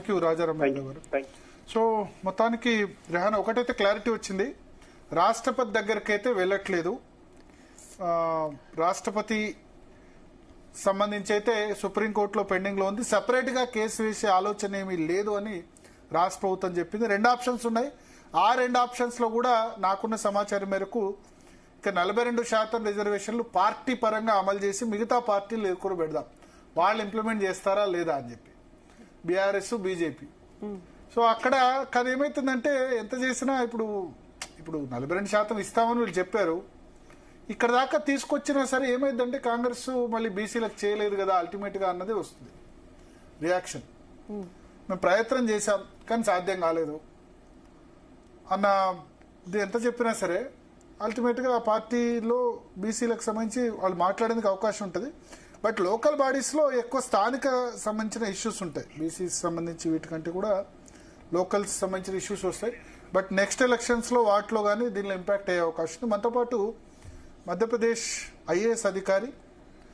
Thank you Rajaram గారు. So మొత్తానికి రెహానా ఒకటైతే క్లారిటీ వచ్చింది, రాష్ట్రపతి దగ్గరికి అయితే వెళ్ళట్లేదు. రాష్ట్రపతి సంబంధించి అయితే సుప్రీంకోర్టులో పెండింగ్ లో ఉంది. సెపరేట్ గా కేసు వేసే ఆలోచన ఏమీ లేదు అని రాష్ట్ర ప్రభుత్వం చెప్పింది. 2 ఆప్షన్స్ ఉన్నాయి. ఆ 2 ఆప్షన్స్ లో కూడా నాకున్న సమాచారం మేరకు ఇక 42% రిజర్వేషన్లు పార్టీ పరంగా అమలు చేసి మిగతా పార్టీలు ఎదుర్కొని పెడదాం, వాళ్ళు ఇంప్లిమెంట్ చేస్తారా లేదా అని చెప్పి బీఆర్ఎస్ బీజేపీ. సో అక్కడ కానీ ఏమైతుందంటే ఎంత చేసినా ఇప్పుడు 42% ఇస్తామని వీళ్ళు చెప్పారు, ఇక్కడ దాకా తీసుకొచ్చినా సరే ఏమైందంటే కాంగ్రెస్ మళ్ళీ బీసీలకు చేయలేదు కదా అల్టిమేట్ గా అన్నది వస్తుంది రియాక్షన్. మేము ప్రయత్నం చేశాం కానీ సాధ్యం కాలేదు అన్న ఎంత చెప్పినా సరే అల్టిమేట్ గా ఆ పార్టీలో బీసీలకు సంబంధించి వాళ్ళు మాట్లాడేందుకు అవకాశం ఉంటుంది. బట్ లోకల్ బాడీస్ లో ఎక్కువ స్థానిక సంబంధించిన ఇష్యూస్ ఉంటాయి, బీసీ సంబంధించి వీటికంటే కూడా లోకల్స్ సంబంధించిన ఇష్యూస్ వస్తాయి. బట్ నెక్స్ట్ ఎలక్షన్స్ లో వాటిలో కానీ దీనిలో ఇంపాక్ట్ అయ్యే అవకాశం ఉంది. మనతో పాటు మధ్యప్రదేశ్ ఐఏఎస్ అధికారి